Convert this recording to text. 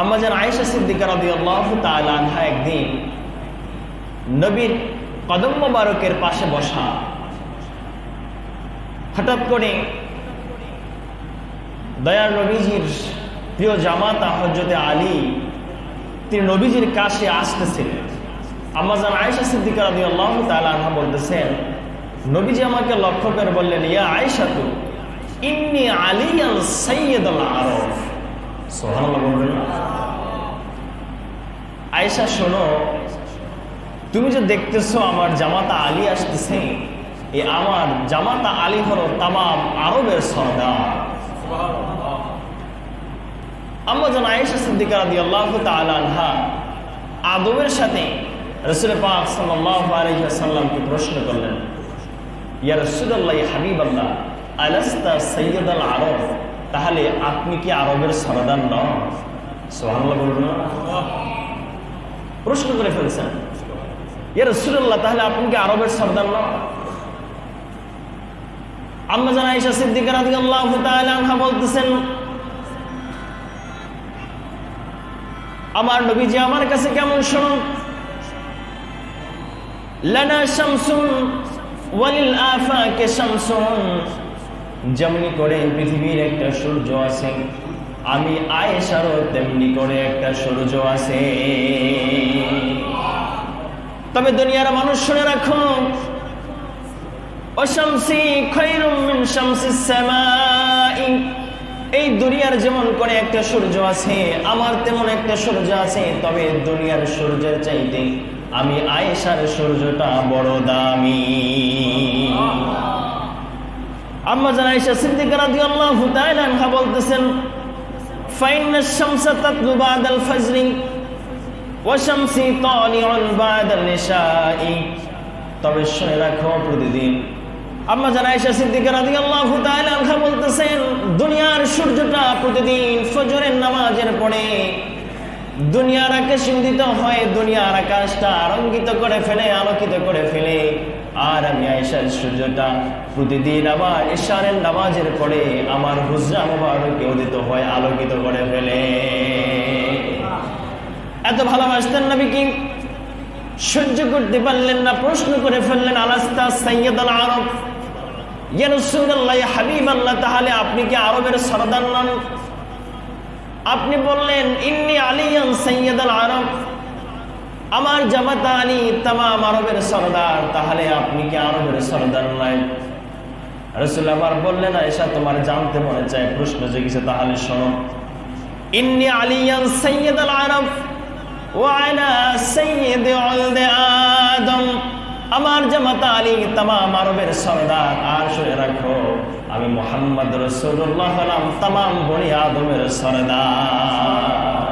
আম্মাজান আয়েশা সিদ্দিকা রাদিয়াল্লাহু তাআলা আনহা একদিন নবীর কদম মোবারকের পাশে বসা, হঠাৎ করে দয়ার নবীজির প্রিয় জামাতা হযরতে আলী তিনি নবীজির কাছে আসতেছিলেন। আম্মাজান আয়েশা সিদ্দিকা রাদিয়াল্লাহু তাআলা আনহা বলতেছেন, নবীজি আমাকে লক্ষ্য করে বললেন, ইয়া আয়েশা তু ইন্নী আলিয়াল সাইয়্যিদুল আরব। সুবহানাল্লাহ বলবেন। আয়েশা শোনো, তুমি যে দেখতেছো আমার জামাতা আলী আসতেছে, এই আমার জামাতা আলী হলো তামাম আরবের সরদার। আম্মাজান আয়েশা সিদ্দিকা রাদিয়াল্লাহু তাআলা আনহা আদবের সাথে রাসূল পাক সাল্লাল্লাহু আলাইহি ওয়াসাল্লামকে প্রশ্ন করলেন, ইয়া রাসূলুল্লাহ ইয়া হাবিবাল্লাহ আলাস্তা সাইয়্যিদুল আরব, তাহলে আপনি কি আরবের সরদার নন? সুবহানাল্লাহ বলুন। প্রশ্ন করে ফেলছেন, ইয়া রাসূলুল্লাহ তাহলে আপনি কি আরবের সরদার নন? আম্মাজান আয়েশা সিদ্দিকা রাদিয়াল্লাহু তাআলা আনহা বলতেছেন, আমার নবীজি আমার কাছে কেমন শুনুন, লানা শামসুন ওয়ালিল আফাকে শামসুন, যেমনি করে পৃথিবীর একটা সূর্য আছে, আমি আয়েশারও তেমনি করে একটা সূর্য আছে। তবে দুনিয়ার মানুষ শুনে রাখো, ওয়াশামসি খায়রুম মিন শামসিস সামাই, এই দুনিয়ার যেমন করে একটা সূর্য আছে, আমার তেমন একটা সূর্য আছে, তবে দুনিয়ার সূর্যের চাইতে আমি আয়েশার সূর্যটা বড় দামি। আম্মাজান আয়েশা সিদ্দিকা রাদিয়াল্লাহু তাআলা আনহা বলতেছেন, ফাইন্নাশ শামসা তাতলু বাদাল ফাজরি ওয়া শামসি তালিউন বাদাল ইশাই, তবে শুনে রাখো প্রতিদিন আম্মাজান আয়েশা সিদ্দিকা রাদিয়াল্লাহু তাআলা আনহা বলতেছেন, দুনিয়ার সূর্যটা প্রতিদিন ফজরের নামাজের পরে দুনিয়ার আকাশে উদিত হয়, দুনিয়ার আকাশটা রঙ্গিত করে ফেলে, আলোকিত করে ফেলে, আর আমি আয়েশার সূর্যটা প্রতিদিন আবার ইশারের নামাজের পরে আমার হুজরা মুবারকে উদিত হয়, আলোকিত করে ফেলে। এত ভালোবাসতেন নবীকে, সহ্য করতে পারলেন না, প্রশ্ন করে ফেললেন, আলাস্তা সাইয়্যিদুল আরব, ইয়া রাসূলুল্লাহ ইয়া হাবিবাল্লাহ, তাহলে আপনি কি আরবের সরদার নন? আপনি বললেন, ইন্নী আলিয়ান সাইয়্যিদুল আরব, আমার জামাতা আলী তামাম আরবের সরদার, তাহলে আপনি কি আরবের সরদার নয়? রাসূল আবার বললেন, আয়েশা তোমার জানতে মনে চায়, প্রশ্ন জেগেছে, তাহলে শোনো, ইন্নী আলিয়ান সাইয়্যিদুল আরব ওয়া আনা সাইয়্যিদু ওয়ালদে আদম, আমার জামাতা আলী তামাম আরবের সরদার, আর শুনে রাখো আমি মুহাম্মদ রাসূলুল্লাহ তামাম বনি আদমের সরদার।